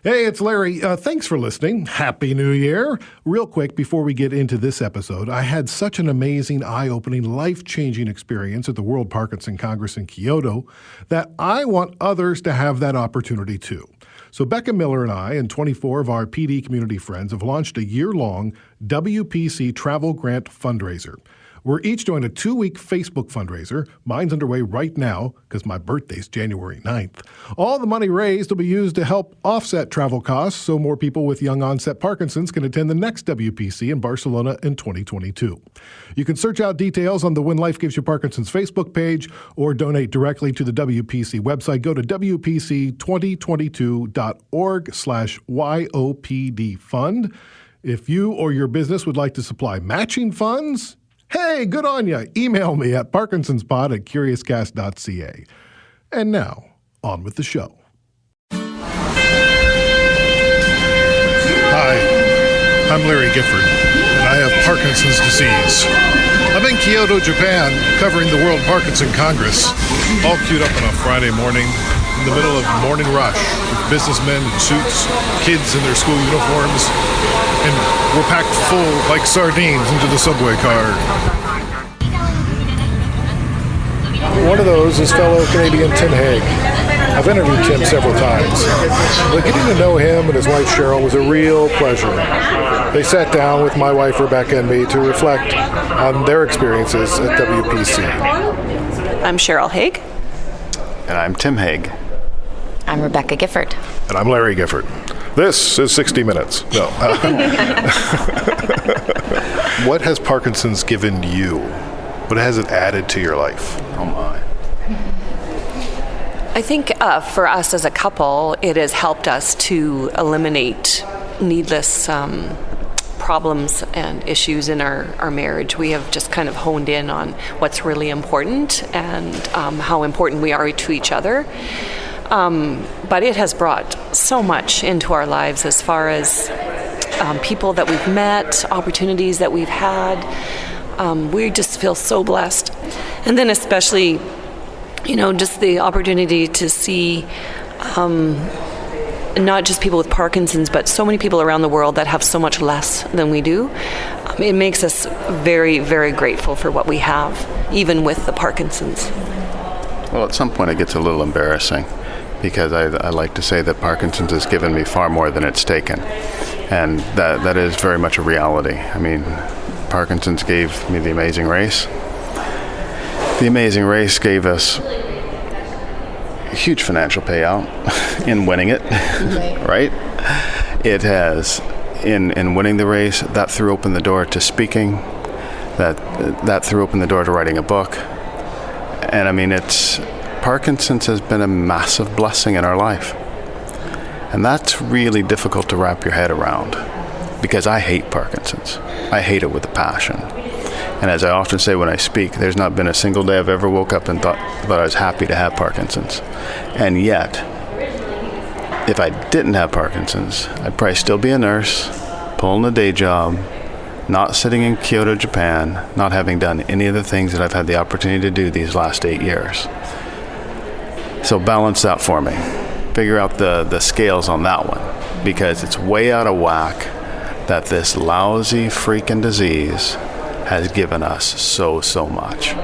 Hey, it's Larry. Thanks for listening. Happy New Year. Real quick, before we get into this episode, I had such an amazing, eye-opening, life-changing experience at the World Parkinson Congress in Kyoto that I want others to have that opportunity too. So Becca Miller and I and 24 of our PD community friends have launched a year-long WPC travel grant fundraiser. We're each doing a 2-week Facebook fundraiser. Mine's underway right now because my birthday's January 9th. All the money raised will be used to help offset travel costs so more people with young onset Parkinson's can attend the next WPC in Barcelona in 2022. You can search out details on the When Life Gives You Parkinson's Facebook page or donate directly to the WPC website. Go to WPC2022.org/YOPD fund. If you or your business would like to supply matching funds, hey, good on ya. Email me at parkinsonspod@curiouscast.ca. And now, on with the show. Hi, I'm Larry Gifford, and I have Parkinson's disease. I'm in Kyoto, Japan, covering the World Parkinson Congress, all queued up on a Friday morning in the middle of morning rush with businessmen in suits, kids in their school uniforms, and we're packed full like sardines into the subway car. One of those is fellow Canadian Tim Hauge. I've interviewed Tim several times, but getting to know him and his wife Cheryl was a real pleasure. They sat down with my wife Rebecca and me to reflect on their experiences at WPC. I'm Cheryl Hauge. And I'm Tim Hauge. I'm Rebecca Gifford. And I'm Larry Gifford. This is 60 Minutes. No. What has Parkinson's given you? What has it added to your life? Oh my. I think for us as a couple, it has helped us to eliminate needless problems and issues in our marriage. We have just kind of honed in on what's really important and how important we are to each other. But it has brought so much into our lives as far as people that we've met, opportunities that we've had. We just feel so blessed. And then especially, just the opportunity to see not just people with Parkinson's, but so many people around the world that have so much less than we do. It makes us very, very grateful for what we have, even with the Parkinson's. Well, at some point it gets a little embarrassing because I like to say that Parkinson's has given me far more than it's taken. And that is very much a reality. I mean, Parkinson's gave me the Amazing Race. The Amazing Race gave us a huge financial payout in winning it, right? It has, in winning the race, that threw open the door to speaking, that threw open the door to writing a book. And I mean, Parkinson's has been a massive blessing in our life. And that's really difficult to wrap your head around because I hate Parkinson's. I hate it with a passion. And as I often say when I speak, there's not been a single day I've ever woke up and thought I was happy to have Parkinson's. And yet, if I didn't have Parkinson's, I'd probably still be a nurse, pulling a day job, not sitting in Kyoto, Japan, not having done any of the things that I've had the opportunity to do these last 8 years. So balance that for me. Figure out the scales on that one, because it's way out of whack that this lousy freaking disease has given us so much.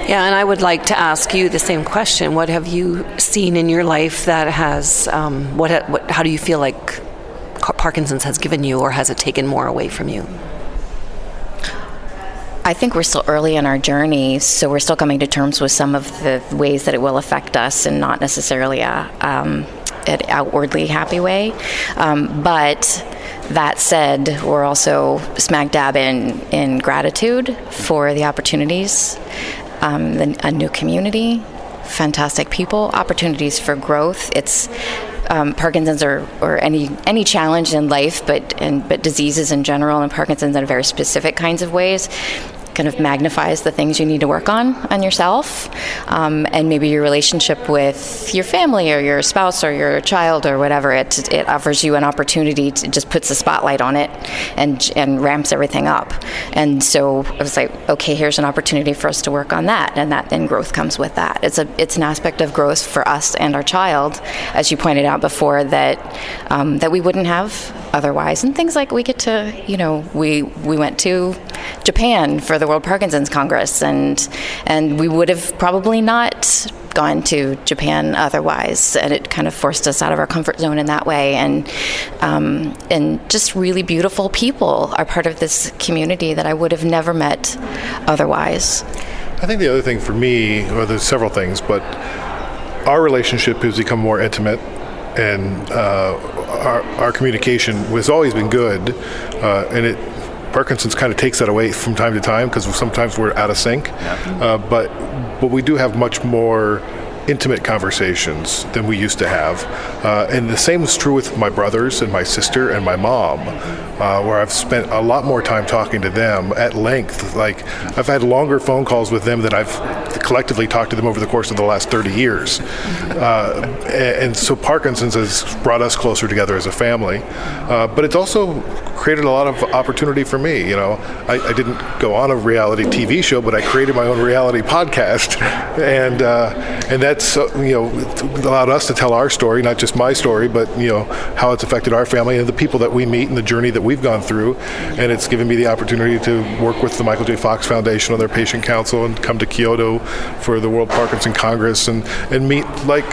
Yeah, and I would like to ask you the same question. What have you seen in your life that has, how do you feel like Parkinson's has given you, or has it taken more away from you? I think we're still early in our journey, so we're still coming to terms with some of the ways that it will affect us, and not necessarily an outwardly happy way. But that said, we're also smack dab in gratitude for the opportunities, a new community, fantastic people, opportunities for growth. It's Parkinson's or any challenge in life, but diseases in general, and Parkinson's in very specific kinds of ways. kind of magnifies the things you need to work on yourself, and maybe your relationship with your family or your spouse or your child or whatever. It offers you an opportunity to just puts a spotlight on it and ramps everything up. And so I was like, okay, here's an opportunity for us to work on that, and that then growth comes with that. It's an aspect of growth for us and our child, as you pointed out before, that we wouldn't have otherwise. And things like we get to, we went to Japan for the World Parkinson's Congress, and we would have probably not gone to Japan otherwise, and it kind of forced us out of our comfort zone in that way. And just really beautiful people are part of this community that I would have never met otherwise. I think the other thing for me, well, there's several things, but our relationship has become more intimate, and our communication has always been good, and Parkinson's kind of takes that away from time to time because sometimes we're out of sync. Yeah. But we do have much more intimate conversations than we used to have. And the same is true with my brothers and my sister and my mom, where I've spent a lot more time talking to them at length. Like, I've had longer phone calls with them than I've collectively talked to them over the course of the last 30 years. And so Parkinson's has brought us closer together as a family. But it's also created a lot of opportunity for me. I didn't go on a reality TV show, but I created my own reality podcast. And that's, allowed us to tell our story, not just my story, but, how it's affected our family and the people that we meet and the journey that we've gone through. And it's given me the opportunity to work with the Michael J. Fox Foundation on their patient council and come to Kyoto for the World Parkinson Congress and meet like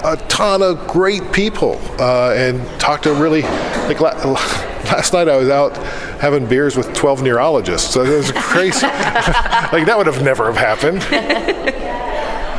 a ton of great people and talk to really, last night I was out having beers with 12 neurologists. So it was crazy. That would have never have happened.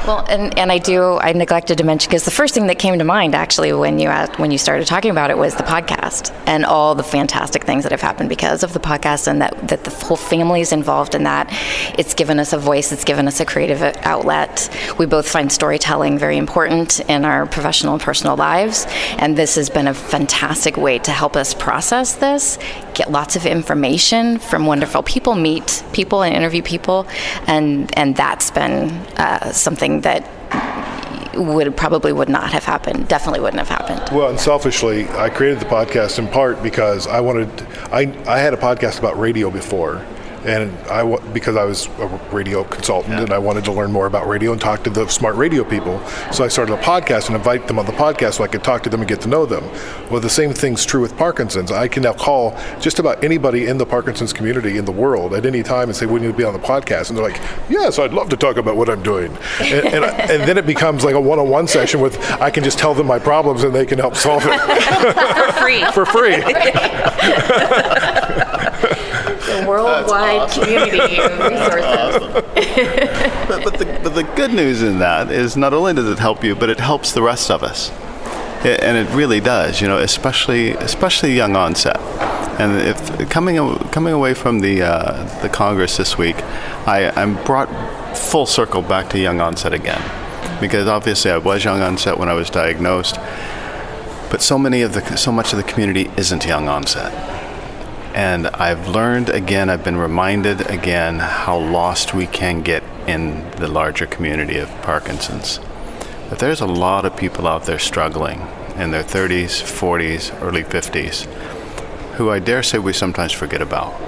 Well, and I neglected to mention, because the first thing that came to mind actually when you started talking about it was the podcast and all the fantastic things that have happened because of the podcast, and that the whole family is involved in that. It's given us a voice, it's given us a creative outlet. We both find storytelling very important in our professional and personal lives, and this has been a fantastic way to help us process this, get lots of information from wonderful people, meet people and interview people, and that's been something that definitely wouldn't have happened. Well, and selfishly, I created the podcast in part because I had a podcast about radio before, and because I was a radio consultant, and I wanted to learn more about radio and talk to the smart radio people. So I started a podcast and invite them on the podcast so I could talk to them and get to know them. Well, the same thing's true with Parkinson's. I can now call just about anybody in the Parkinson's community in the world at any time and say, "Would you be on the podcast?" And they're like, "Yes, I'd love to talk about what I'm doing." And then it becomes like a one-on-one session with, I can just tell them my problems and they can help solve it. For free. A worldwide community of resources. But the good news in that is not only does it help you, but it helps the rest of us. And it really does, especially young onset. And if coming away from the Congress this week, I'm brought full circle back to young onset again, because obviously I was young onset when I was diagnosed, but so much of the community isn't young onset. And I've learned again, I've been reminded again how lost we can get in the larger community of Parkinson's. But there's a lot of people out there struggling in their 30s, 40s, early 50s, who I dare say we sometimes forget about.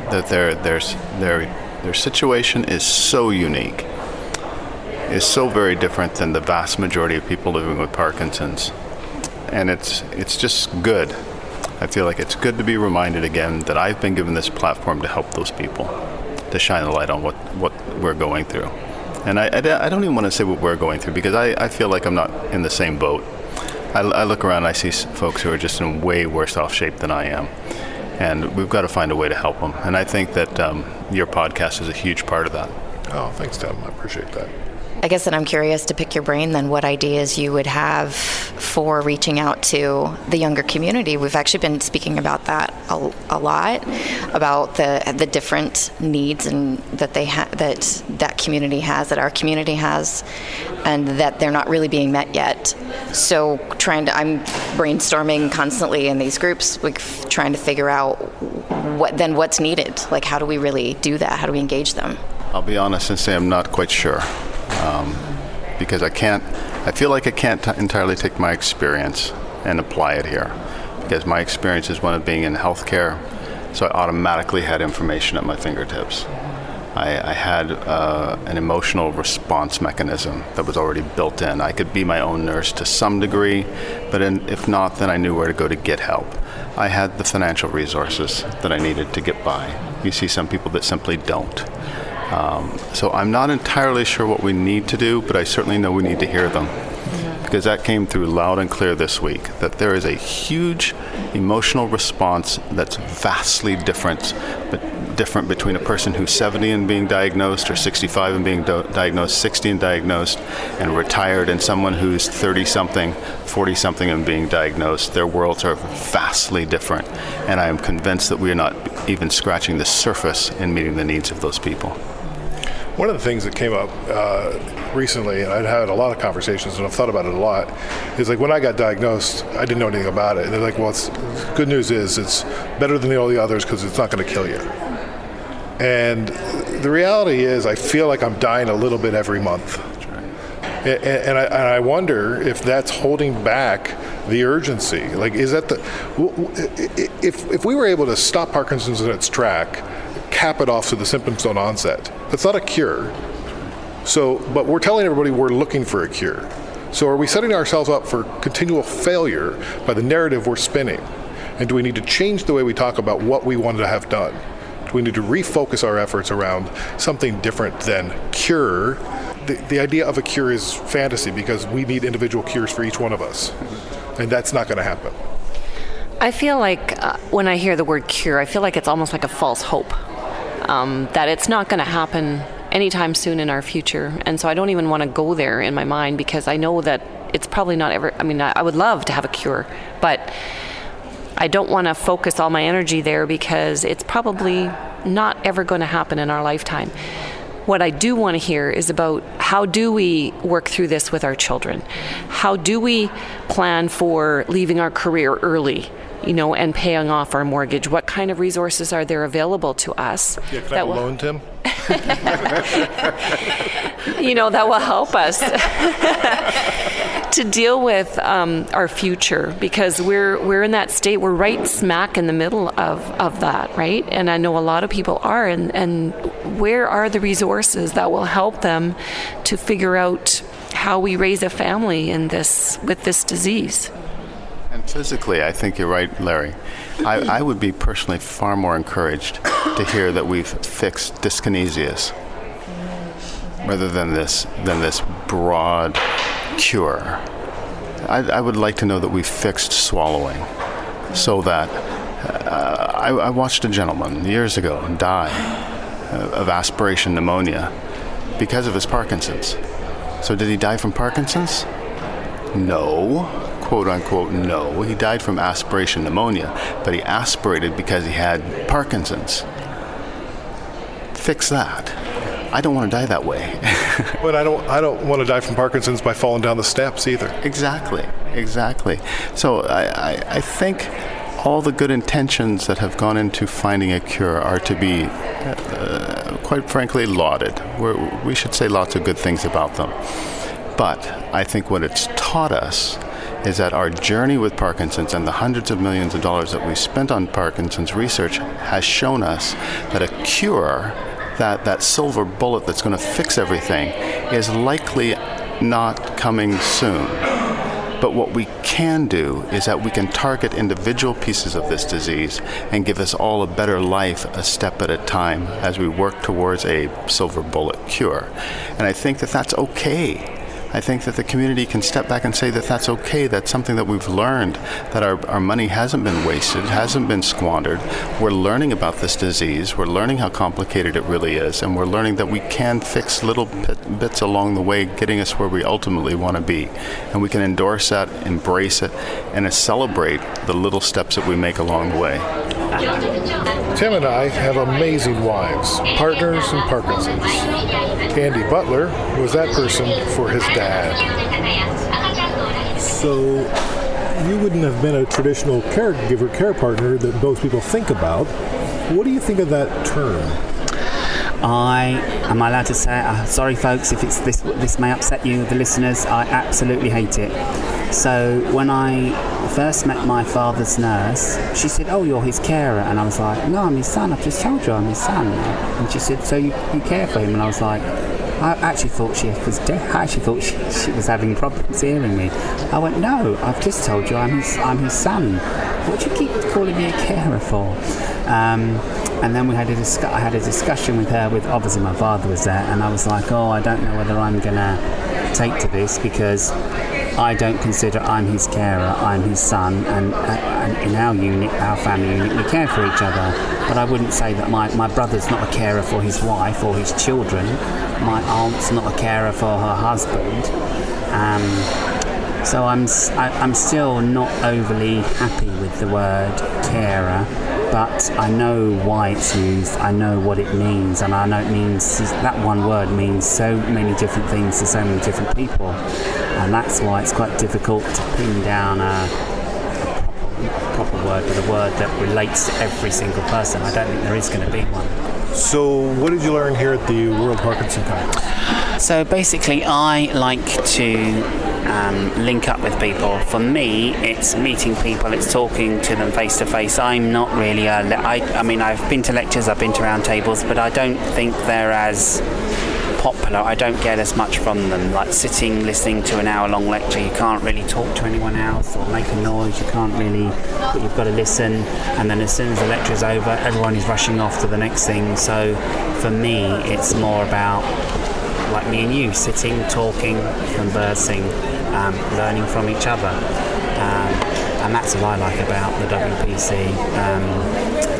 That their situation is so unique, is so very different than the vast majority of people living with Parkinson's. And it's just good. I feel like it's good to be reminded again that I've been given this platform to help those people, to shine a light on what we're going through. And I don't even want to say what we're going through, because I feel like I'm not in the same boat. I look around and I see folks who are just in way worse off shape than I am. And we've got to find a way to help them. And I think that your podcast is a huge part of that. Oh, thanks, Tim. I appreciate that. I guess that I'm curious to pick your brain then what ideas you would have for reaching out to the younger community. We've actually been speaking about that a lot, about the different needs and that that community has, that our community has, and that they're not really being met yet. So I'm brainstorming constantly in these groups, like trying to figure out what's needed. Like, how do we really do that? How do we engage them? I'll be honest and say I'm not quite sure, because I feel like I can't entirely take my experience and apply it here, because my experience is one of being in healthcare, so I automatically had information at my fingertips. I had an emotional response mechanism that was already built in. I could be my own nurse to some degree, but if not, then I knew where to go to get help. I had the financial resources that I needed to get by. You see some people that simply don't. So I'm not entirely sure what we need to do, but I certainly know we need to hear them. Because that came through loud and clear this week, that there is a huge emotional response that's vastly different between a person who's 70 and being diagnosed, or 65 and being diagnosed, 60 and diagnosed, and retired, and someone who's 30-something, 40-something and being diagnosed. Their worlds are vastly different, and I am convinced that we are not even scratching the surface in meeting the needs of those people. One of the things that came up recently, and I'd had a lot of conversations and I've thought about it a lot, is like when I got diagnosed, I didn't know anything about it. And they're like, well, good news is it's better than all the others because it's not going to kill you. And the reality is I feel like I'm dying a little bit every month. And I wonder if that's holding back the urgency. Like, is that if we were able to stop Parkinson's in its track, cap it off so the symptoms don't onset, that's not a cure. So, but we're telling everybody we're looking for a cure. So are we setting ourselves up for continual failure by the narrative we're spinning? And do we need to change the way we talk about what we wanted to have done? Do we need to refocus our efforts around something different than cure? The idea of a cure is fantasy because we need individual cures for each one of us. And that's not going to happen. I feel like when I hear the word cure, I feel like it's almost like a false hope, that it's not going to happen anytime soon in our future. And so I don't even want to go there in my mind because I know that it's probably not ever, I would love to have a cure, but I don't want to focus all my energy there because it's probably not ever going to happen in our lifetime. What I do want to hear is about how do we work through this with our children? How do we plan for leaving our career early, and paying off our mortgage? What kind of resources are there available to us? Yeah, can I have a loan, Tim? That will help us to deal with our future, because we're in that state. We're right smack in the middle of that, right? And I know a lot of people are. And where are the resources that will help them to figure out how we raise a family with this disease? And physically, I think you're right, Larry. I would be personally far more encouraged to hear that we've fixed dyskinesias rather than this broad cure. I would like to know that we fixed swallowing, so that I watched a gentleman years ago die of aspiration pneumonia because of his Parkinson's. So did he die from Parkinson's? No. Quote unquote, no. He died from aspiration pneumonia, but he aspirated because he had Parkinson's. Fix that. I don't want to die that way. But I don't want to die from Parkinson's by falling down the steps either. Exactly. So I think all the good intentions that have gone into finding a cure are to be, quite frankly, lauded. We should say lots of good things about them. But I think what it's taught us is that our journey with Parkinson's and the hundreds of millions of dollars that we spent on Parkinson's research has shown us that a cure, that silver bullet that's going to fix everything, is likely not coming soon. But what we can do is that we can target individual pieces of this disease and give us all a better life a step at a time as we work towards a silver bullet cure. And I think that that's okay. I think that the community can step back and say that that's okay. That's something that we've learned, that our money hasn't been wasted, hasn't been squandered. We're learning about this disease. We're learning how complicated it really is, and we're learning that we can fix little bits along the way, getting us where we ultimately want to be. And we can endorse that, embrace it, and celebrate the little steps that we make along the way. Tim and I have amazing wives, partners in Parkinson's. Andy Butler was that person for his dad. So you wouldn't have been a traditional caregiver, care partner that most people think about. What do you think of that term? Am I allowed to say it? Sorry folks if this may upset you, the listeners. I absolutely hate it. So when I first met my father's nurse, she said, "Oh, you're his carer," and I was like, "No, I'm his son. I've just told you I'm his son." And she said, "So you care for him?" And I was like, I actually thought she was deaf. I actually thought she was having problems hearing me. I went, "No, I've just told you I'm his son. What do you keep calling me a carer for?" And then I had a discussion with her. With obviously my father was there, and I was like, "Oh, I don't know whether I'm gonna take to this because I don't consider I'm his carer. I'm his son, and in our unit, our family unit, we care for each other. But I wouldn't say that my brother's not a carer for his wife or his children. My aunt's not a carer for her husband." So I'm still not overly happy with the word carer, but I know why it's used. I know what it means, and I know it means that one word means so many different things to so many different people, and that's why it's quite difficult to pin down a proper word, but a word that relates to every single person. I don't think there is going to be one. So what did you learn here at the World Parkinson Congress? So basically, I like to link up with people. For me, it's meeting people, it's talking to them face to face. I'm not really I mean, I've been to lectures, I've been to roundtables, but I don't think they're as popular. I don't get as much from them. Like sitting, listening to an hour-long lecture, you can't really talk to anyone else or make a noise. You can't really, but you've got to listen. And then as soon as the lecture's over, everyone is rushing off to the next thing. So for me, it's more about like me and you, sitting, talking, conversing, learning from each other. And that's what I like about the WPC.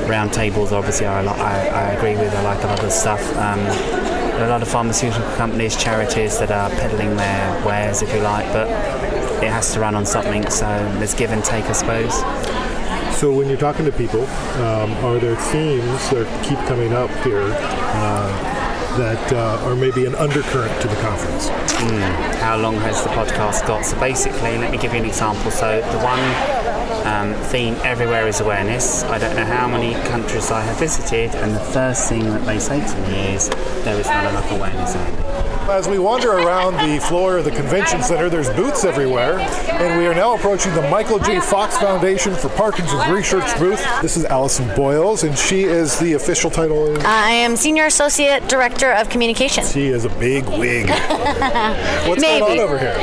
Roundtables, obviously, I agree with. I like a lot of stuff. There are a lot of pharmaceutical companies, charities that are peddling their wares, if you like, but it has to run on something, so there's give and take, I suppose. So when you're talking to people, are there themes that keep coming up here that are maybe an undercurrent to the conference? How long has the podcast got? So basically, let me give you an example. So the one theme everywhere is awareness. I don't know how many countries I have visited, and the first thing that they say to me is there is not enough awareness out there. As we wander around the floor of the convention center, there's booths everywhere, and we are now approaching the Michael J. Fox Foundation for Parkinson's Research booth. This is Allison Boyles, and she is the official title. I am Senior Associate Director of Communications. She is a big wig. What's going on over here?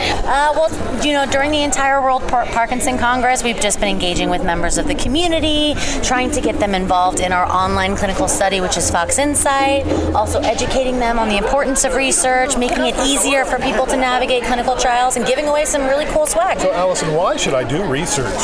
During the entire World Parkinson Congress, we've just been engaging with members of the community, trying to get them involved in our online clinical study, which is Fox Insight, also educating them on the importance of research, making it easier for people to navigate clinical trials, and giving away some really cool swag. So, Allison, why should I do research?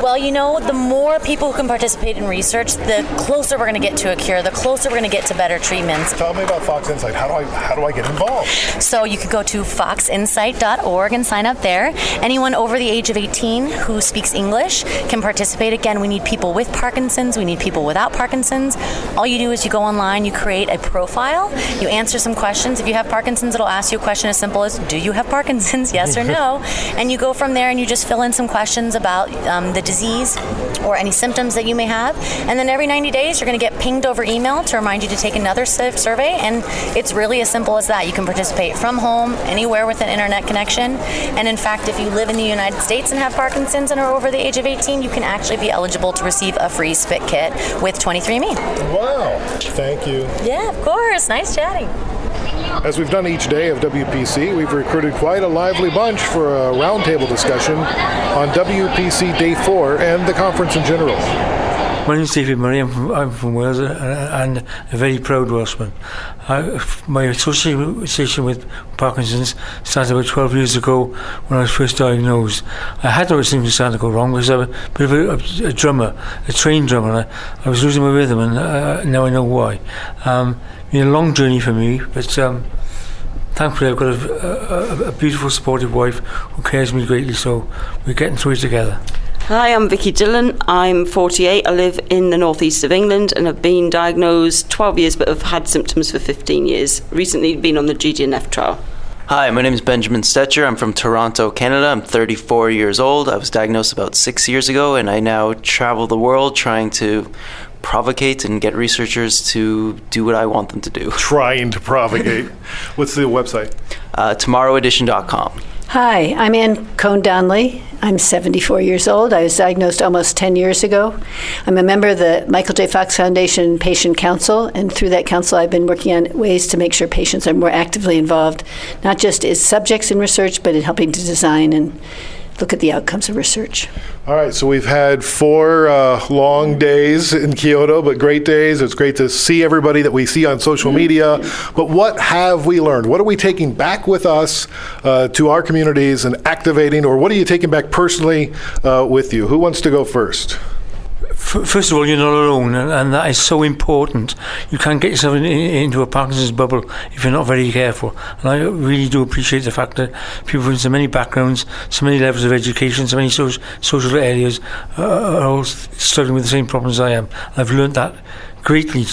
Well, the more people who can participate in research, the closer we're going to get to a cure, the closer we're going to get to better treatments. Tell me about Fox Insight. How do I get involved? So you can go to foxinsight.org and sign up there. Anyone over the age of 18 who speaks English can participate. Again, we need people with Parkinson's, we need people without Parkinson's. All you do is you go online, you create a profile, you answer some questions. If you have Parkinson's, it'll ask you a question as simple as, do you have Parkinson's, yes or no? And you go from there and you just fill in some questions about the disease or any symptoms that you may have. And then every 90 days, you're going to get pinged over email to remind you to take another survey. And it's really as simple as that. You can participate from home, anywhere with an internet connection. And in fact, if you live in the United States and have Parkinson's and are over the age of 18, you can actually be eligible to receive a free spit kit with 23andMe. Wow. Thank you. Yeah, of course. Nice chatting. As we've done each day of WPC, we've recruited quite a lively bunch for a roundtable discussion on WPC Day 4 and the conference in general. My name is David Murray. I'm from Wales and a very proud Welshman. My association with Parkinson's started about 12 years ago when I was first diagnosed. I had always things started to go wrong because I was a bit of a drummer, a trained drummer, and I was losing my rhythm, and now I know why. It's been a long journey for me, but thankfully I've got a beautiful, supportive wife who cares for me greatly, so we're getting through it together. Hi, I'm Vicky Dillon. I'm 48. I live in the northeast of England and have been diagnosed 12 years but have had symptoms for 15 years. Recently been on the GDNF trial. Hi, my name is Benjamin Stetcher. I'm from Toronto, Canada. I'm 34 years old. I was diagnosed about 6 years ago, and I now travel the world trying to provocate and get researchers to do what I want them to do. Trying to provocate. What's the website? Tomorrowedition.com. Hi, I'm Ann Cohn-Donnelly. I'm 74 years old. I was diagnosed almost 10 years ago. I'm a member of the Michael J. Fox Foundation Patient Council, and through that council I've been working on ways to make sure patients are more actively involved, not just as subjects in research, but in helping to design and look at the outcomes of research. All right, so we've had 4 long days in Kyoto, but great days. It's great to see everybody that we see on social media. But what have we learned? What are we taking back with us to our communities and activating, or what are you taking back personally with you? Who wants to go first? First of all, you're not alone, and that is so important. You can't get yourself into a Parkinson's bubble if you're not very careful. And I really do appreciate the fact that people from so many backgrounds, so many levels of education, so many social areas are all struggling with the same problems I am. I've learned that greatly,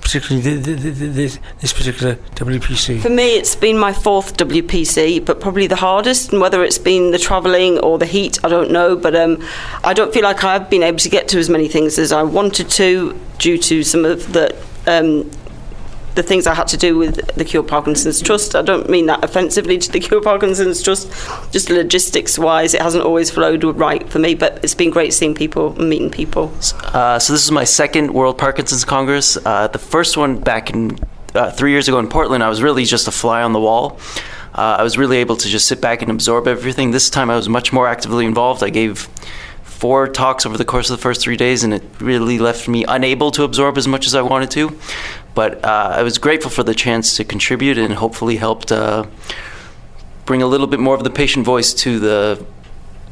particularly this particular WPC. For me, it's been my 4th WPC, but probably the hardest. And whether it's been the travelling or the heat, I don't know. But I don't feel like I've been able to get to as many things as I wanted to due to some of the things I had to do with the Cure Parkinson's Trust. I don't mean that offensively to the Cure Parkinson's Trust, just logistics-wise, it hasn't always flowed right for me, but it's been great seeing people and meeting people. So this is my 2nd World Parkinson's Congress. The first one back in 3 years ago in Portland, I was really just a fly on the wall. I was really able to just sit back and absorb everything. This time I was much more actively involved. I gave 4 talks over the course of the first 3 days, and it really left me unable to absorb as much as I wanted to. But I was grateful for the chance to contribute and hopefully helped bring a little bit more of the patient voice to the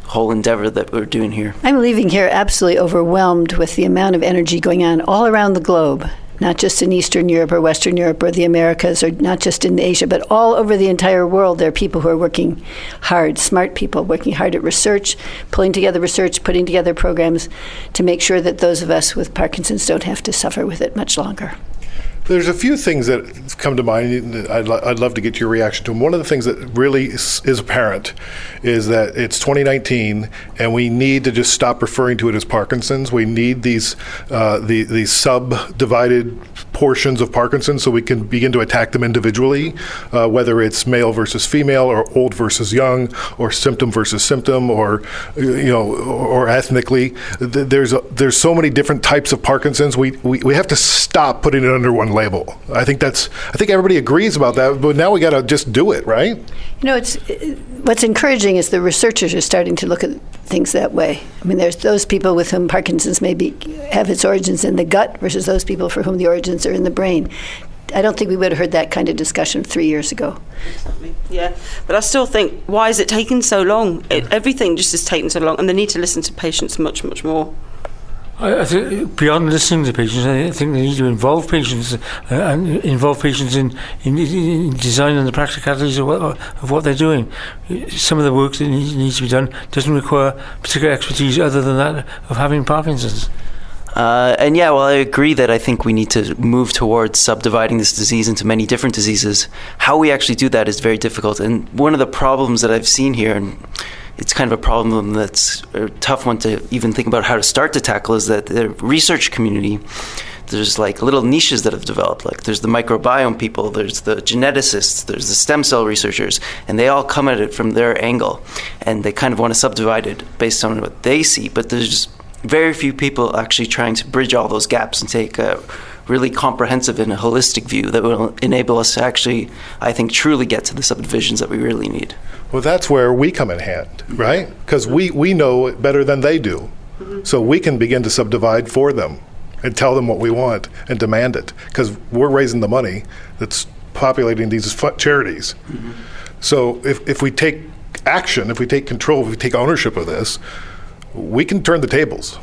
whole endeavor that we're doing here. I'm leaving here absolutely overwhelmed with the amount of energy going on all around the globe, not just in Eastern Europe or Western Europe or the Americas, or not just in Asia, but all over the entire world. There are people who are working hard, smart people working hard at research, pulling together research, putting together programs to make sure that those of us with Parkinson's don't have to suffer with it much longer. There's a few things that come to mind. I'd love to get your reaction to them. One of the things that really is apparent is that it's 2019, and we need to just stop referring to it as Parkinson's. We need these subdivided portions of Parkinson's so we can begin to attack them individually, whether it's male versus female, or old versus young, or symptom versus symptom, or or ethnically. There's so many different types of Parkinson's. We have to stop putting it under one label. I think everybody agrees about that, but now we got to just do it, right? What's encouraging is the researchers are starting to look at things that way. I mean, there's those people with whom Parkinson's have its origins in the gut versus those people for whom the origins are in the brain. I don't think we would have heard that kind of discussion 3 years ago. Exactly. Yeah, but I still think, why is it taking so long? Everything just is taking so long, and they need to listen to patients much, much more. I think beyond listening to patients, I think they need to involve patients and involve patients in design and the practicalities of what they're doing. Some of the work that needs to be done doesn't require particular expertise other than that of having Parkinson's. I agree that I think we need to move towards subdividing this disease into many different diseases. How we actually do that is very difficult. And one of the problems that I've seen here, and it's kind of a problem that's a tough one to even think about how to start to tackle, is that the research community, there's like little niches that have developed. Like there's the microbiome people, there's the geneticists, there's the stem cell researchers, and they all come at it from their angle, and they kind of want to subdivide it based on what they see. But there's just very few people actually trying to bridge all those gaps and take a really comprehensive and a holistic view that will enable us to actually, I think, truly get to the subdivisions that we really need. Well, that's where we come in hand, right? Because we know it better than they do. so we can begin to subdivide for them and tell them what we want and demand it, because we're raising the money that's populating these charities. So if we take action, if we take control, if we take ownership of this, we can turn the tables.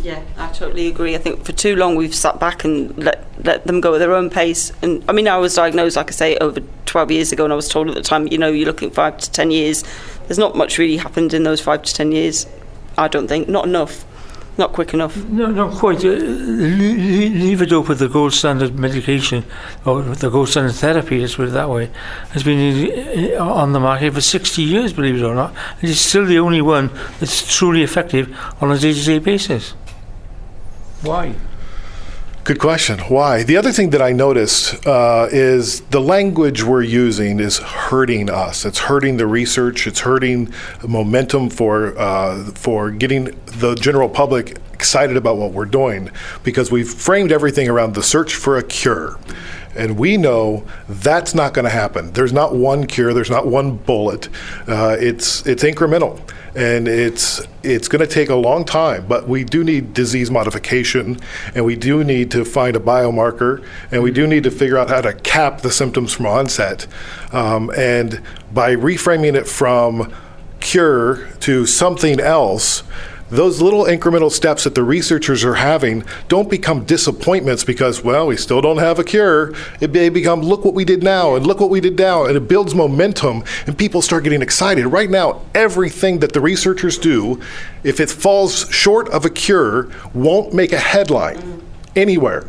Yeah, I totally agree. I think for too long we've sat back and let them go at their own pace. And I mean, I was diagnosed, like I say, over 12 years ago, and I was told at the time, you know, you're looking at 5 to 10 years. There's not much really happened in those 5 to 10 years, I don't think. Not enough. Not quick enough. No, not quite. Levodopa, the gold standard medication, or the gold standard therapy, let's put it that way, has been on the market for 60 years, believe it or not. And it's still the only one that's truly effective on a day-to-day basis. Why? Good question. Why? The other thing that I noticed is the language we're using is hurting us. It's hurting the research. It's hurting momentum for getting the general public excited about what we're doing, because we've framed everything around the search for a cure. And we know that's not going to happen. There's not one cure. There's not one bullet. It's incremental. And it's going to take a long time, but we do need disease modification, and we do need to find a biomarker, and we do need to figure out how to cap the symptoms from onset. And by reframing it from cure to something else, those little incremental steps that the researchers are having don't become disappointments because, well, we still don't have a cure. They become, look what we did now, and look what we did now, and it builds momentum, and people start getting excited. Right now, everything that the researchers do, if it falls short of a cure, won't make a headline anywhere.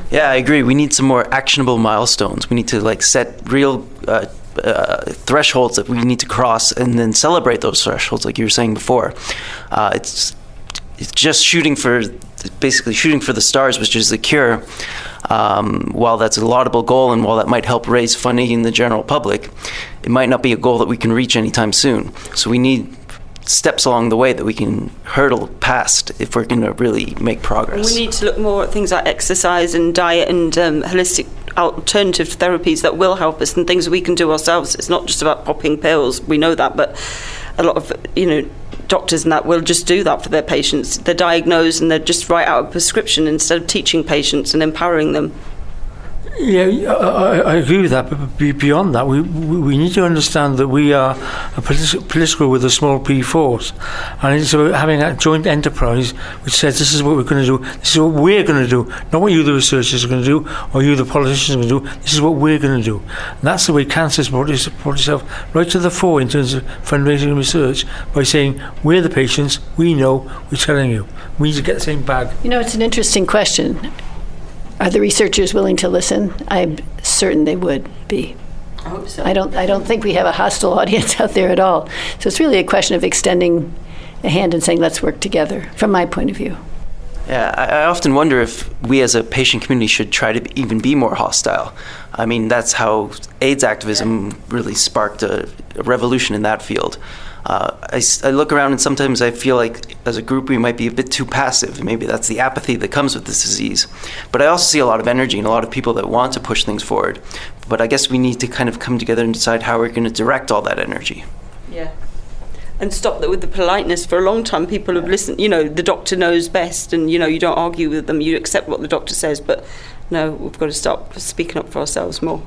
Yeah, I agree. We need some more actionable milestones. We need to set real thresholds that we need to cross, and then celebrate those thresholds, like you were saying before. It's just basically shooting for the stars, which is the cure. While that's a laudable goal, and while that might help raise funding in the general public, it might not be a goal that we can reach anytime soon. So we need steps along the way that we can hurdle past if we're going to really make progress. We need to look more at things like exercise and diet and holistic alternative therapies that will help us, and things we can do ourselves. It's not just about popping pills, we know that, but a lot of doctors and that will just do that for their patients. They're diagnosed and they just write out a prescription instead of teaching patients and empowering them. Yeah, I agree with that, but beyond that, we need to understand that we are a political with a small p force, and it's about having a joint enterprise which says this is what we're going to do, this is what we're going to do, not what you the researchers are going to do, or you the politicians are going to do, this is what we're going to do. And that's the way cancer's brought itself right to the fore in terms of fundraising and research, by saying, we're the patients, we know, we're telling you. We need to get the same bag. It's an interesting question. Are the researchers willing to listen? I'm certain they would be. I hope so. I don't think we have a hostile audience out there at all. So it's really a question of extending a hand and saying, let's work together, from my point of view. Yeah, I often wonder if we as a patient community should try to even be more hostile. I mean, that's how AIDS activism really sparked a revolution in that field. I look around and sometimes I feel like as a group we might be a bit too passive. Maybe that's the apathy that comes with this disease. But I also see a lot of energy and a lot of people that want to push things forward. But I guess we need to kind of come together and decide how we're going to direct all that energy. Yeah. And stop that with the politeness. For a long time people have listened, the doctor knows best, and you don't argue with them, you accept what the doctor says, but no, we've got to stop speaking up for ourselves more.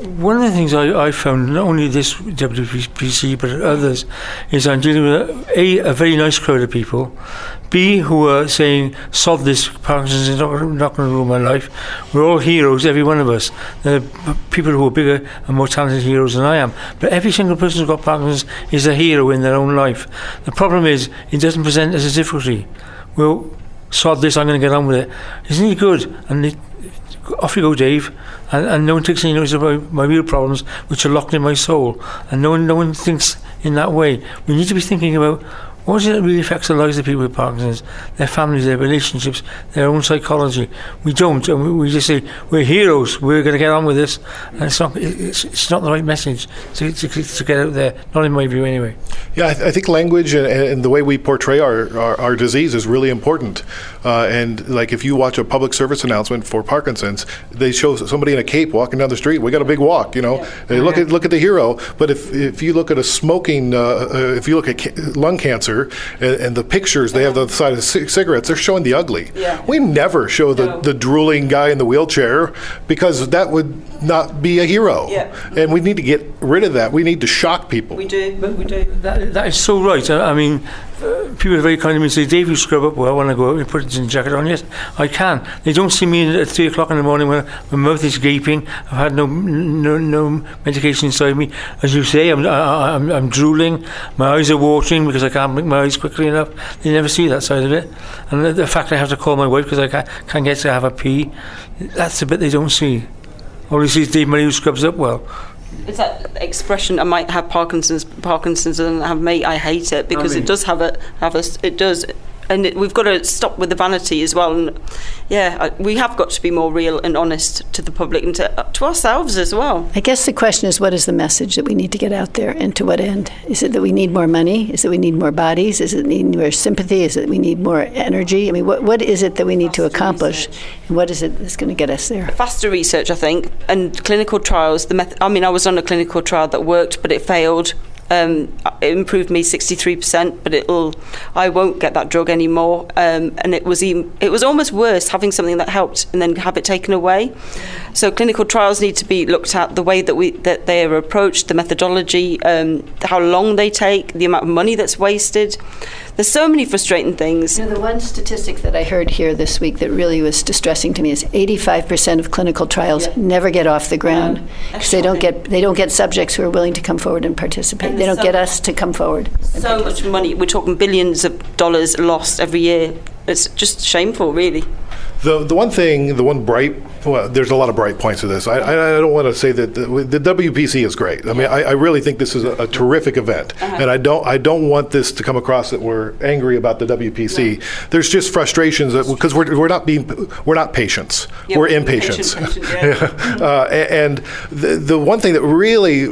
One of the things I found, not only this WPC but others, is I'm dealing with a very nice crowd of people, B, who are saying, sod this, Parkinson's is not going to ruin my life. We're all heroes, every one of us. There are people who are bigger and more talented heroes than I am, but every single person who's got Parkinson's is a hero in their own life. The problem is, it doesn't present as a difficulty. Well, sod this, I'm going to get on with it. Isn't he good? And off you go, Dave, and no one takes any notice about my real problems, which are locked in my soul, and no one thinks in that way. We need to be thinking about what is it that really affects the lives of people with Parkinson's, their families, their relationships, their own psychology. We don't, and we just say, we're heroes, we're going to get on with this, and it's not the right message to get out there, not in my view anyway. Yeah, I think language and the way we portray our disease is really important. And like if you watch a public service announcement for Parkinson's, they show somebody in a cape walking down the street. We got a big walk, They look at the hero. But if you look at if you look at lung cancer, wheelchair, and the pictures they have on the side of cigarettes, they're showing the ugly. Yeah. We never show the drooling guy in the wheelchair because that would not be a hero. Yeah. And we need to get rid of that. We need to shock people. We do. That is so right. I mean, people are very kind to me and say, Dave, you scrub up well when I go out and put a jacket on. Yes, I can. They don't see me at 3 o'clock in the morning when my mouth is gaping. I've had no medication inside me. As you say, I'm drooling. My eyes are watering because I can't blink my eyes quickly enough. They never see that side of it. And the fact I have to call my wife because I can't get to have a pee, that's the bit they don't see. All they see is Dave Murray who scrubs up well. It's that expression, I might have Parkinson's and have mate, I hate it, because it does it does. And we've got to stop with the vanity as well. And we have got to be more real and honest to the public and to ourselves as well. I guess the question is, what is the message that we need to get out there, and to what end? Is it that we need more money? Is it we need more bodies? Is it we need more sympathy? Is it we need more energy? I mean, what is it that we need to accomplish? And what is it that's going to get us there? Faster research, I think, and clinical trials. I was on a clinical trial that worked, but it failed. It improved me 63%, but I won't get that drug anymore. And it was almost worse having something that helped and then have it taken away. So clinical trials need to be looked at, the way that they are approached, the methodology, how long they take, the amount of money that's wasted. There's so many frustrating things. You know, the one statistic that I heard here this week that really was distressing to me is 85% of clinical trials never get off the ground because they don't get subjects who are willing to come forward and participate. They don't get us to come forward. So much money. We're talking billions of dollars lost every year. It's just shameful, really. There's a lot of bright points to this. I don't want to say that the WPC is great. I mean, I really think this is a terrific event, and I don't want this to come across that we're angry about the WPC. No. There's just frustrations because we're not patients. We're impatients. And the one thing that really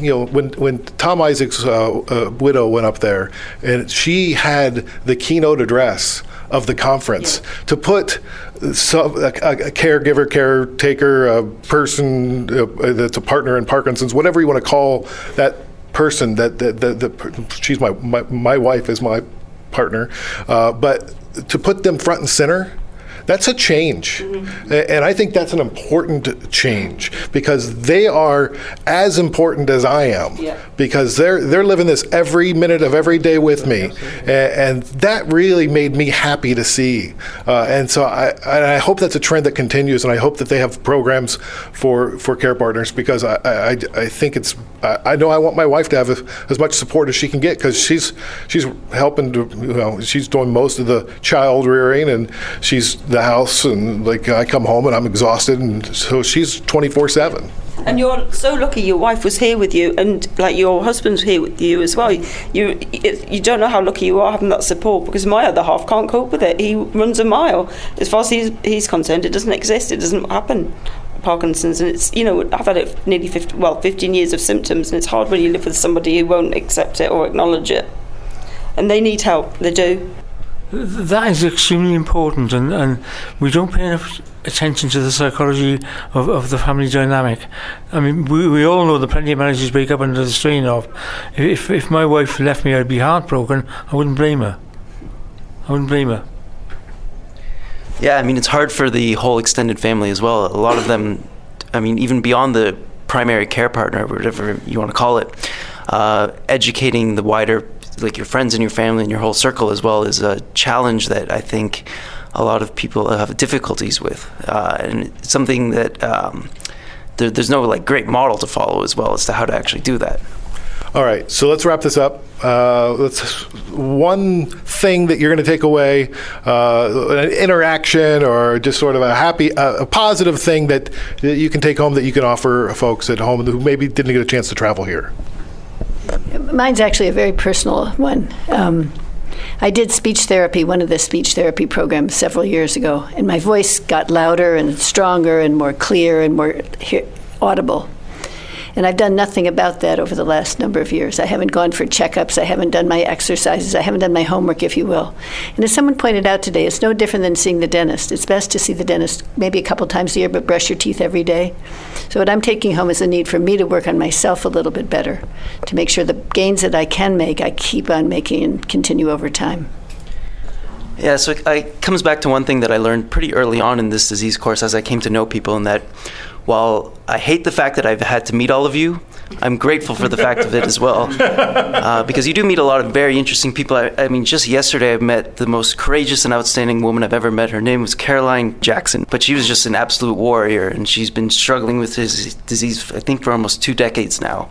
when Tom Isaac's widow went up there and she had the keynote address of the conference to put a caregiver, caretaker, a person that's a partner in Parkinson's, whatever you want to call that person. She's my wife is my partner, but to put them front and center. That's a change, and I think that's an important change because they are as important as I am because they're living this every minute of every day with me, and that really made me happy to see. And so I hope that's a trend that continues, and I hope that they have programs for care partners because I think I know I want my wife to have as much support as she can get because she's helping to she's doing most of the child rearing and she's the house, and I come home and I'm exhausted, and so she's 24/7. And you're so lucky your wife was here with you, and your husband's here with you as well. You don't know how lucky you are having that support because my other half can't cope with it. He runs a mile. As far as he's concerned, it doesn't exist. It doesn't happen. Parkinson's, and it's I've had it nearly 15 years of symptoms, and it's hard when you live with somebody who won't accept it or acknowledge it. And they need help. They do. That is extremely important, and we don't pay enough attention to the psychology of the family dynamic. I mean, we all know that plenty of marriages break up under the strain of. If my wife left me, I'd be heartbroken. I wouldn't blame her. Yeah, I mean, it's hard for the whole extended family as well. A lot of them, I mean, even beyond the primary care partner, whatever you want to call it, educating the wider, your friends and your family and your whole circle as well is a challenge that I think a lot of people have difficulties with. And it's something that there's no great model to follow as well as to how to actually do that. All right, so let's wrap this up. One thing that you're going to take away, an interaction or just sort of a positive thing that you can take home that you can offer folks at home who maybe didn't get a chance to travel here. Mine's actually a very personal one. I did speech therapy, one of the speech therapy programs several years ago, and my voice got louder and stronger and more clear and more audible. And I've done nothing about that over the last number of years. I haven't gone for checkups. I haven't done my exercises. I haven't done my homework, if you will. And as someone pointed out today, it's no different than seeing the dentist. It's best to see the dentist maybe a couple times a year, but brush your teeth every day. So what I'm taking home is the need for me to work on myself a little bit better, to make sure the gains that I can make, I keep on making and continue over time. Yeah, so it comes back to one thing that I learned pretty early on in this disease course as I came to know people, and that while I hate the fact that I've had to meet all of you, I'm grateful for the fact of it as well. Because you do meet a lot of very interesting people. I mean, just yesterday I met the most courageous and outstanding woman I've ever met. Her name was Caroline Jackson, but she was just an absolute warrior, and she's been struggling with this disease, I think, for almost 2 decades now.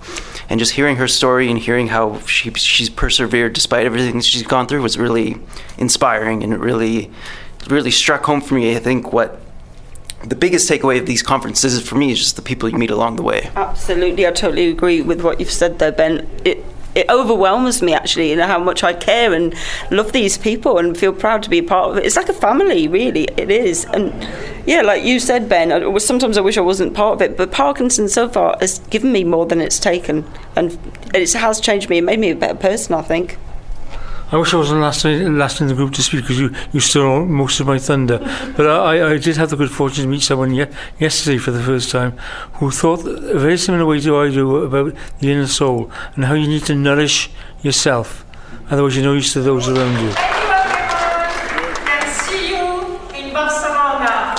And just hearing her story and hearing how she's persevered despite everything she's gone through was really inspiring, and it really struck home for me, I think, what the biggest takeaway of these conferences for me is just the people you meet along the way. Absolutely, I totally agree with what you've said there, Ben. It overwhelms me, actually, how much I care and love these people and feel proud to be a part of it. It's like a family, really, it is. And yeah, like you said, Ben, sometimes I wish I wasn't part of it, but Parkinson's so far has given me more than it's taken, and it has changed me and made me a better person, I think. I wish I wasn't last in the group to speak, because you stole most of my thunder. But I did have the good fortune to meet someone yesterday for the first time who thought a very similar way to I do about the inner soul and how you need to nourish yourself. Otherwise you're no use to those around you. And see you in Barcelona.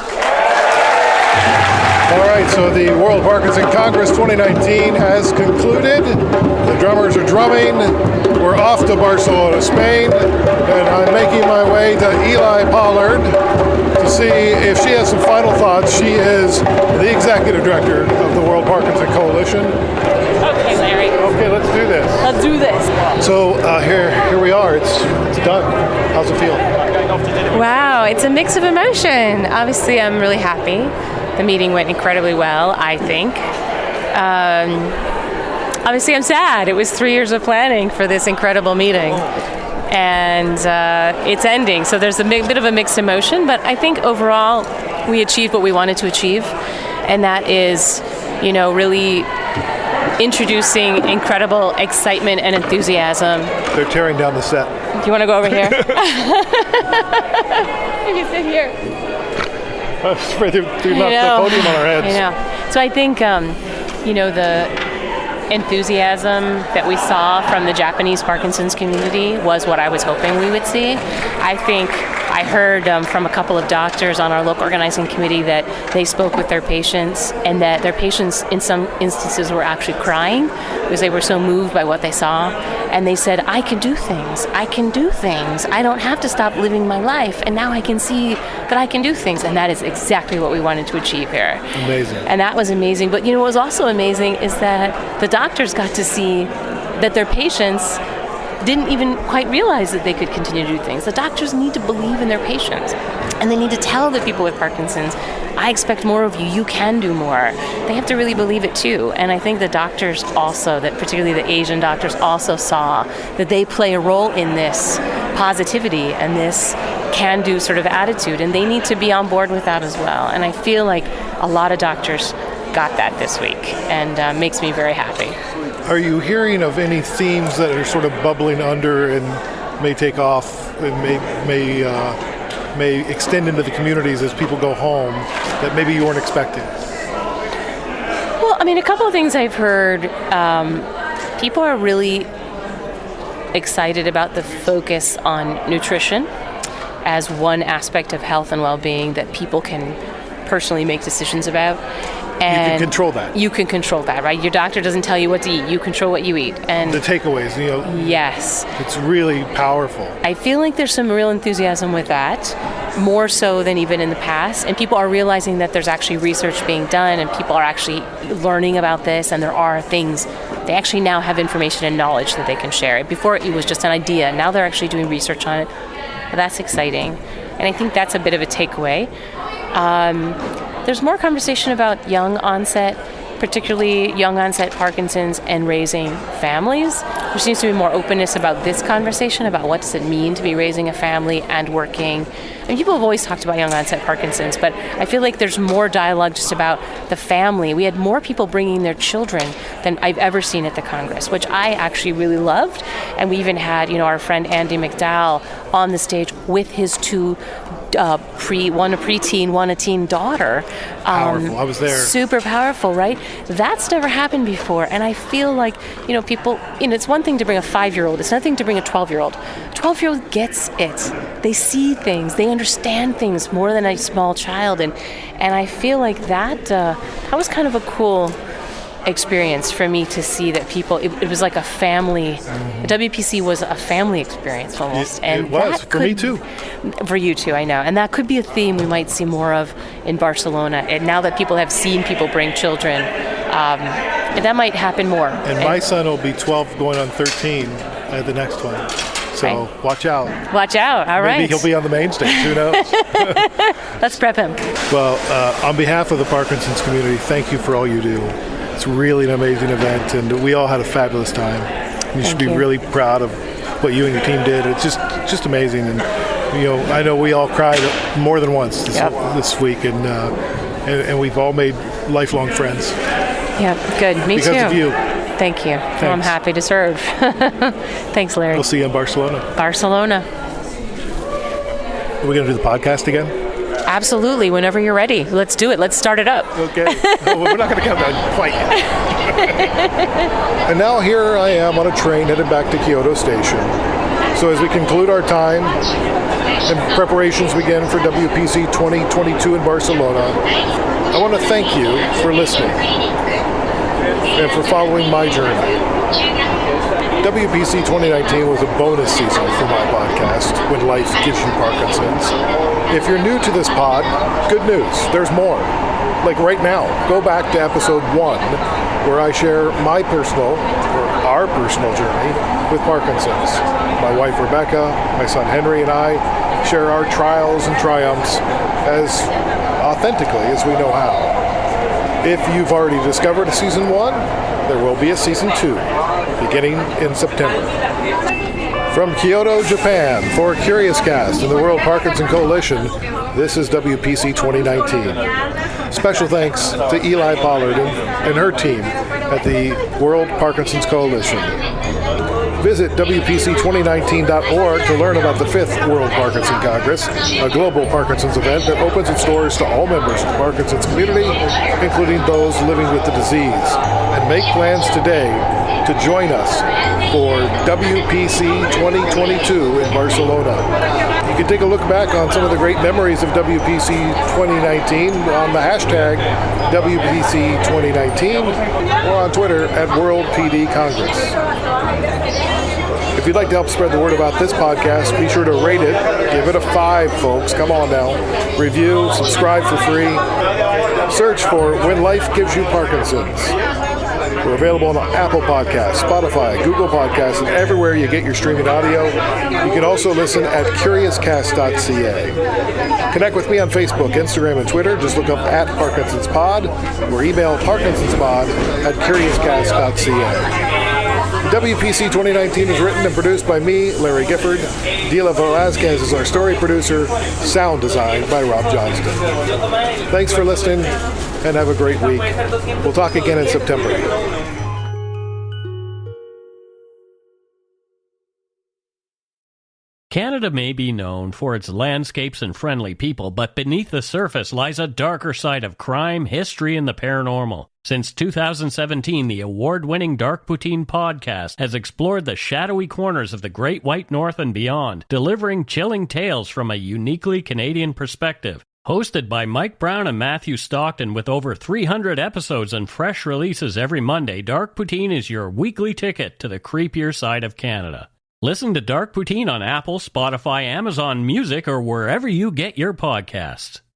All right, so the World Parkinson Congress 2019 has concluded. The drummers are drumming. We're off to Barcelona, Spain, and I'm making my way to Eli Pollard to see if she has some final thoughts. She is the executive director of the World Parkinson Coalition. Okay, Larry. Okay, let's do this. Let's do this. So here we are. It's done. How's it feel? Wow, it's a mix of emotion. Obviously, I'm really happy. The meeting went incredibly well, I think. Obviously, I'm sad. It was 3 years of planning for this incredible meeting. And it's ending. So there's a bit of a mixed emotion. But I think overall, we achieved what we wanted to achieve. And that is, really introducing incredible excitement and enthusiasm. They're tearing down the set. Do you want to go over here? You can sit here. I'm afraid they're knocked the podium on our heads. I know. So I think, the enthusiasm that we saw from the Japanese Parkinson's community was what I was hoping we would see. I think I heard from a couple of doctors on our local organizing committee that they spoke with their patients, and that their patients in some instances were actually crying because they were so moved by what they saw. And they said, I can do things. I can do things. I don't have to stop living my life. And now I can see that I can do things. And that is exactly what we wanted to achieve here. Amazing. And that was amazing. But what was also amazing is that the doctors got to see that their patients didn't even quite realize that they could continue to do things. The doctors need to believe in their patients. And they need to tell the people with Parkinson's, I expect more of you. You can do more. They have to really believe it too. And I think the doctors also, that particularly the Asian doctors, also saw that they play a role in this positivity and this can-do sort of attitude. And they need to be on board with that as well. And I feel like a lot of doctors got that this week, and makes me very happy. Are you hearing of any themes that are sort of bubbling under and may take off and may extend into the communities as people go home that maybe you weren't expecting? Well, a couple of things I've heard. People are really excited about the focus on nutrition as one aspect of health and well-being that people can personally make decisions about. And you can control that. You can control that, right? Your doctor doesn't tell you what to eat. You control what you eat. And the takeaways, Yes. It's really powerful. I feel like there's some real enthusiasm with that, more so than even in the past. And people are realizing that there's actually research being done, and people are actually learning about this, and there are things. They actually now have information and knowledge that they can share. Before, it was just an idea. Now they're actually doing research on it. That's exciting. And I think that's a bit of a takeaway. There's more conversation about young onset, particularly young onset Parkinson's and raising families. There seems to be more openness about this conversation, about what does it mean to be raising a family and working. And people have always talked about young onset Parkinson's, but I feel like there's more dialogue just about the family. We had more people bringing their children than I've ever seen at the Congress, which I actually really loved. And we even had, our friend Andy McDowell on the stage with his two one a preteen, one a teen daughter. Powerful. I was there. Super powerful, right? That's never happened before. And I feel like, people, it's one thing to bring a 5-year-old. It's another thing to bring a 12-year-old. 12-year-old gets it. They see things. They understand things more than a small child. And I feel like that was kind of a cool experience for me to see that people, it was like a family. The WPC was a family experience almost. It was, for me too. For you too, I know. And that could be a theme we might see more of in Barcelona. And now that people have seen people bring children, that might happen more. And my son will be 12 going on 13 at the next one. So watch out. Watch out. All right. Maybe he'll be on the main stage. Who knows? Let's prep him. Well, on behalf of the Parkinson's community, thank you for all you do. It's really an amazing event, and we all had a fabulous time. You should be really proud of what you and your team did. It's just amazing. And I know we all cried more than once this week, and we've all made lifelong friends. Yeah, good. Me too. Because of you. Thank you. Well, I'm happy to serve. Thanks, Larry. We'll see you in Barcelona. Barcelona. Are we going to do the podcast again? Absolutely. Whenever you're ready. Let's do it. Let's start it up. Okay. We're not going to come down and fight. And now here I am on a train headed back to Kyoto Station. So as we conclude our time and preparations begin for WPC 2022 in Barcelona, I want to thank you for listening and for following my journey. WPC 2019 was a bonus season for my podcast, When Life Gives You Parkinson's. If you're new to this pod, good news, there's more. Like right now, go back to episode 1, where I share our personal journey with Parkinson's. My wife Rebecca, my son Henry, and I share our trials and triumphs as authentically as we know how. If you've already discovered season 1, there will be a season 2, beginning in September. From Kyoto, Japan, for Curious Cast and the World Parkinson Coalition, this is WPC 2019. Special thanks to Eli Pollard and her team at the World Parkinson's Coalition. Visit WPC2019.org to learn about the 5th World Parkinson Congress, a global Parkinson's event that opens its doors to all members of the Parkinson's community, including those living with the disease. And make plans today to join us for WPC 2022 in Barcelona. You can take a look back on some of the great memories of WPC 2019 on the hashtag WPC 2019 or on Twitter at World PD Congress. If you'd like to help spread the word about this podcast, be sure to rate it. Give it a 5, folks. Come on now. Review, subscribe for free. Search for When Life Gives You Parkinson's. We're available on Apple Podcasts, Spotify, Google Podcasts, and everywhere you get your streaming audio. You can also listen at curiouscast.ca. Connect with me on Facebook, Instagram, and Twitter. Just look up at Parkinson's Pod or email parkinsonspod@curiouscast.ca. WPC 2019 is written and produced by me, Larry Gifford. Dila Velazquez is our story producer. Sound designed by Rob Johnston. Thanks for listening, and have a great week. We'll talk again in September. Canada may be known for its landscapes and friendly people, but beneath the surface lies a darker side of crime, history, and the paranormal. Since 2017, the award-winning Dark Poutine podcast has explored the shadowy corners of the Great White North and beyond, delivering chilling tales from a uniquely Canadian perspective. Hosted by Mike Brown and Matthew Stockton with over 300 episodes and fresh releases every Monday, Dark Poutine is your weekly ticket to the creepier side of Canada. Listen to Dark Poutine on Apple, Spotify, Amazon Music, or wherever you get your podcasts.